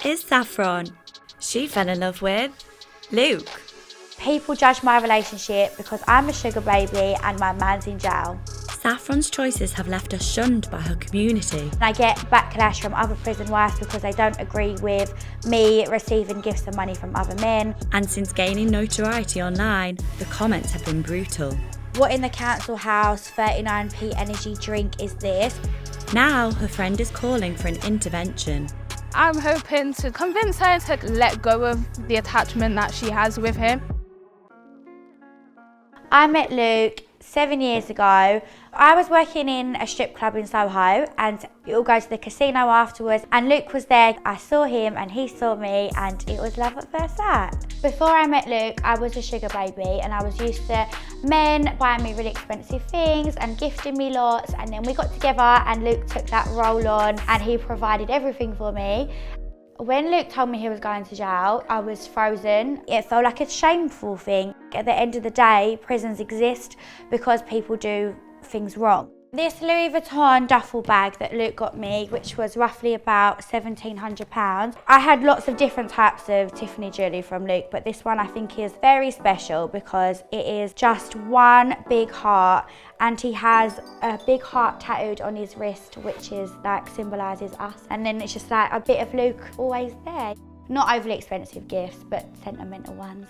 is Saffron. She fell in love with Luke. People judge my relationship because I'm a sugar baby and my man's in jail. Saffron's choices have left her shunned by her community. I get backlash from other prison wives because they don't agree with me receiving gifts and money from other men. And since gaining notoriety online, the comments have been brutal. What in the council house 39p energy drink is this? Now her friend is calling for an intervention. I'm hoping to convince her to let go of the attachment that she has with him. I met Luke 7 years ago. I was working in a strip club in Soho and we all go to the casino afterwards, and Luke was there. I saw him and he saw me and it was love at first sight. Before I met Luke, I was a sugar baby and I was used to men buying me really expensive things and gifting me lots, and then we got together and Luke took that role on and he provided everything for me. When Luke told me he was going to jail, I was frozen. It felt like a shameful thing. At the end of the day, prisons exist because people do things wrong. This Louis Vuitton duffel bag that Luke got me, which was roughly about £1,700. I had lots of different types of Tiffany jewellery from Luke, but this one I think is very special because it is just one big heart, and he has a big heart tattooed on his wrist, which is like symbolises us. And then it's just like a bit of Luke always there. Not overly expensive gifts, but sentimental ones.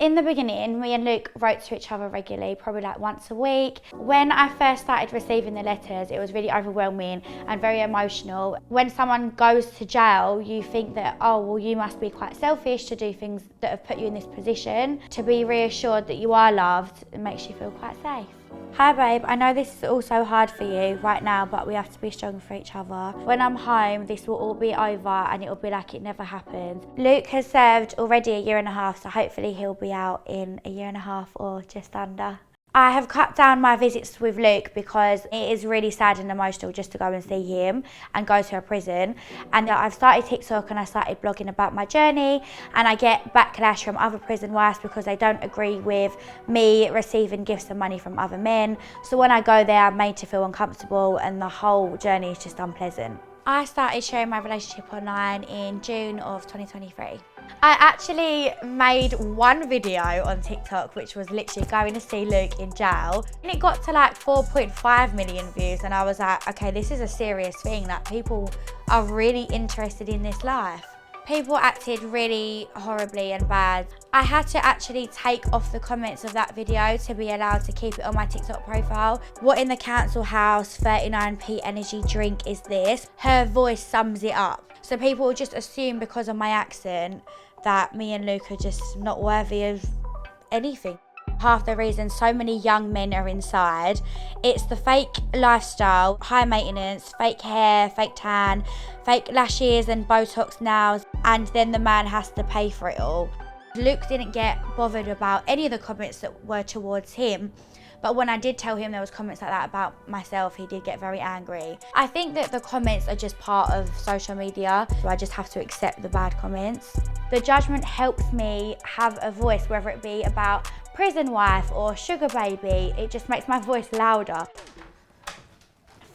In the beginning, me and Luke wrote to each other regularly, probably like once a week. When I first started receiving the letters, it was really overwhelming and very emotional. When someone goes to jail, you think that, oh, well, you must be quite selfish to do things that have put you in this position. To be reassured that you are loved, it makes you feel quite safe. Hi babe, I know this is also hard for you right now, but we have to be strong for each other. When I'm home, this will all be over and it will be like it never happened. Luke has served already 1.5 years, so hopefully he'll be out in 1.5 years or just under. I have cut down my visits with Luke because it is really sad and emotional just to go and see him and go to a prison. And I've started TikTok and I started blogging about my journey, and I get backlash from other prison wives because they don't agree with me receiving gifts and money from other men. So when I go there, I'm made to feel uncomfortable and the whole journey is just unpleasant. I started sharing my relationship online in June of 2023. I actually made one video on TikTok which was literally going to see Luke in jail, and it got to like 4.5 million views, and I was like, okay, this is a serious thing, that people are really interested in this life. People acted really horribly and bad. I had to actually take off the comments of that video to be allowed to keep it on my TikTok profile. What in the council house 39p energy drink is this? Her voice sums it up. So people just assume because of my accent that me and Luke are just not worthy of anything. Half the reason so many young men are inside, it's the fake lifestyle, high maintenance, fake hair, fake tan, fake lashes and Botox nails, and then the man has to pay for it all. Luke didn't get bothered about any of the comments that were towards him, but when I did tell him there was comments like that about myself, he did get very angry. I think that the comments are just part of social media, so I just have to accept the bad comments. The judgment helps me have a voice, whether it be about prison wife or sugar baby. It just makes my voice louder.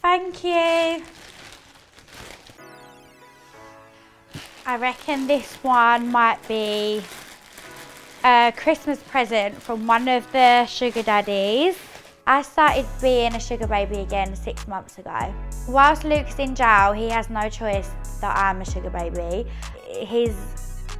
Thank you. I reckon this one might be a Christmas present from one of the sugar daddies. I started being a sugar baby again 6 months ago. Whilst Luke's in jail, he has no choice that I'm a sugar baby. He's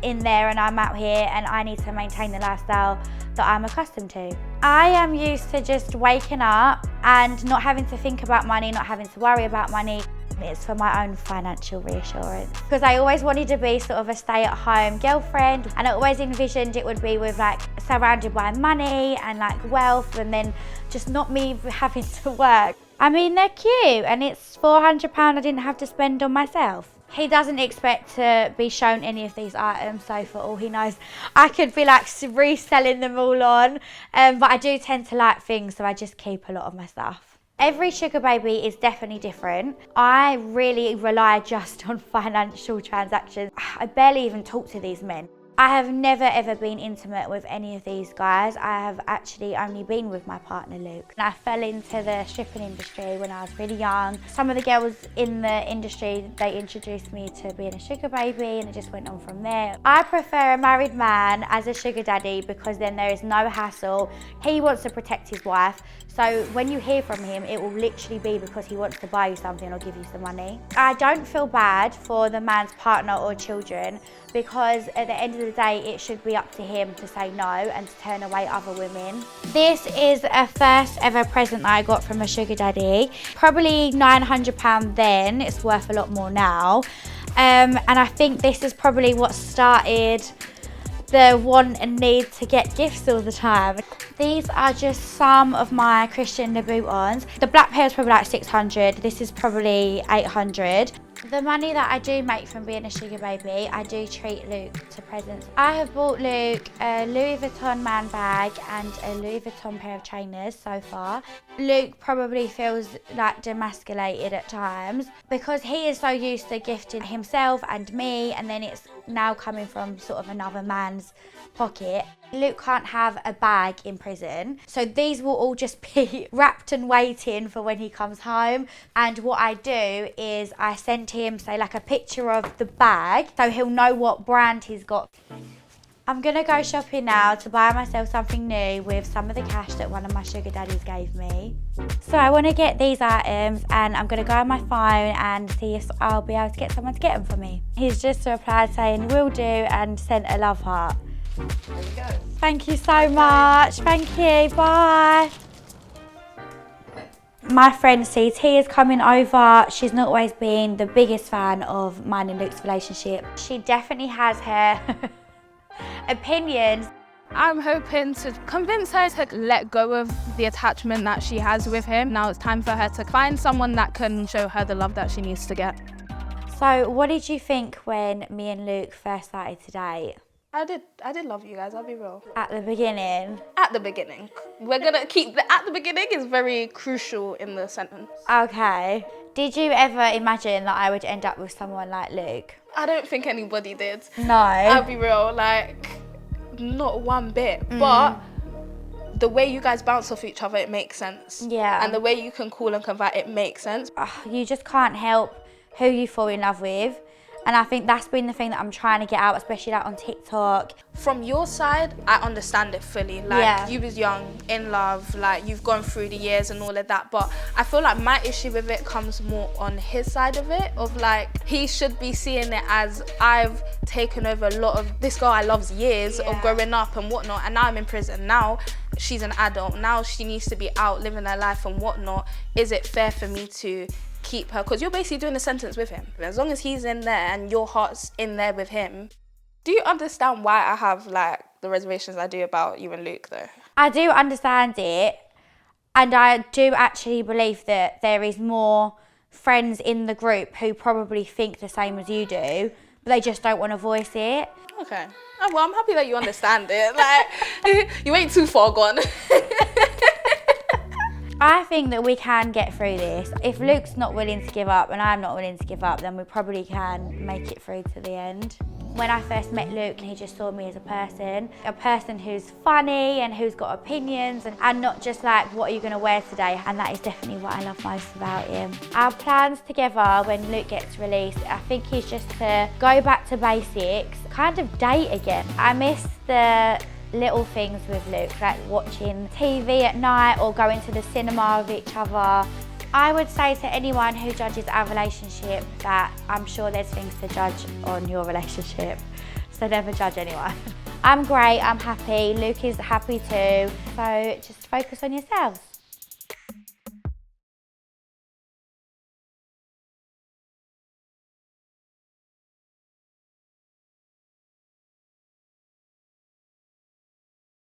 in there and I'm out here, and I need to maintain the lifestyle that I'm accustomed to. I am used to just waking up and not having to think about money, not having to worry about money. It's for my own financial reassurance. Because I always wanted to be sort of a stay-at-home girlfriend, and I always envisioned it would be with like surrounded by money and like wealth, and then just not me having to work. I mean, they're cute and it's £400 I didn't have to spend on myself. He doesn't expect to be shown any of these items, so for all he knows, I could be like reselling them all on. But I do tend to like things, so I just keep a lot of my stuff. Every sugar baby is definitely different. I really rely just on financial transactions. I barely even talk to these men. I have never ever been intimate with any of these guys. I have actually only been with my partner Luke. I fell into the stripping industry when I was really young. Some of the girls in the industry, they introduced me to being a sugar baby, and it just went on from there. I prefer a married man as a sugar daddy because then there is no hassle. He wants to protect his wife. So when you hear from him, it will literally be because he wants to buy you something or give you some money. I don't feel bad for the man's partner or children because at the end of the day, it should be up to him to say no and to turn away other women. This is a first ever present that I got from a sugar daddy. Probably £900 then, it's worth a lot more now. And I think this is probably what started the want and need to get gifts all the time. These are just some of my Christian Louboutins. The black pair is probably like 600, this is probably 800. The money that I do make from being a sugar baby, I do treat Luke to presents. I have bought Luke a Louis Vuitton man bag and a Louis Vuitton pair of trainers so far. Luke probably feels like demasculated at times because he is so used to gifting himself and me, and then it's now coming from sort of another man's pocket. Luke can't have a bag in prison, so these will all just be wrapped and waiting for when he comes home. And what I do is I send him, say, like a picture of the bag so he'll know what brand he's got. I'm gonna go shopping now to buy myself something new with some of the cash that one of my sugar daddies gave me. So I want to get these items and I'm gonna go on my phone and see if I'll be able to get someone to get them for me. He's just replied saying will do and sent a love heart. There you go. Thank you so much. Thank you. Bye. My friend CT is coming over. She's not always been the biggest fan of mine and Luke's relationship. She definitely has her opinions. I'm hoping to convince her to let go of the attachment that she has with him. Now it's time for her to find someone that can show her the love that she needs to get. So what did you think when me and Luke first started to date? I did love you guys, I'll be real. At the beginning? At the beginning. We're gonna keep the at the beginning is very crucial in the sentence. Okay. Did you ever imagine that I would end up with someone like Luke? I don't think anybody did. No. I'll be real, like, not one bit. But the way you guys bounce off each other, it makes sense. Yeah. And the way you can call and convert, it makes sense. You just can't help who you fall in love with. And I think that's been the thing that I'm trying to get out, especially like on TikTok. From your side, I understand it fully. Like, you was young, in love, like, you've gone through the years and all of that. But I feel like my issue with it comes more on his side of it, of like, he should be seeing it as I've taken over a lot of this girl I love's years of growing up and whatnot, and now I'm in prison. Now she's an adult. Now she needs to be out living her life and whatnot. Is it fair for me to keep her? Because you're basically doing a sentence with him. As long as he's in there and your heart's in there with him. Do you understand why I have like the reservations I do about you and Luke though? I do understand it, and I do actually believe that there is more friends in the group who probably think the same as you do, but they just don't want to voice it. Okay. Oh, well, I'm happy that you understand it. Like, you ain't too far gone. I think that we can get through this. If Luke's not willing to give up and I'm not willing to give up, then we probably can make it through to the end. When I first met Luke, he just saw me as a person who's funny and who's got opinions and not just like, what are you going to wear today? And that is definitely what I love most about him. Our plans together when Luke gets released, I think is just to go back to basics, kind of date again. I miss the little things with Luke, like watching TV at night or going to the cinema with each other. I would say to anyone who judges our relationship that I'm sure there's things to judge on your relationship, so never judge anyone. I'm great, I'm happy, Luke is happy too, so just focus on yourselves.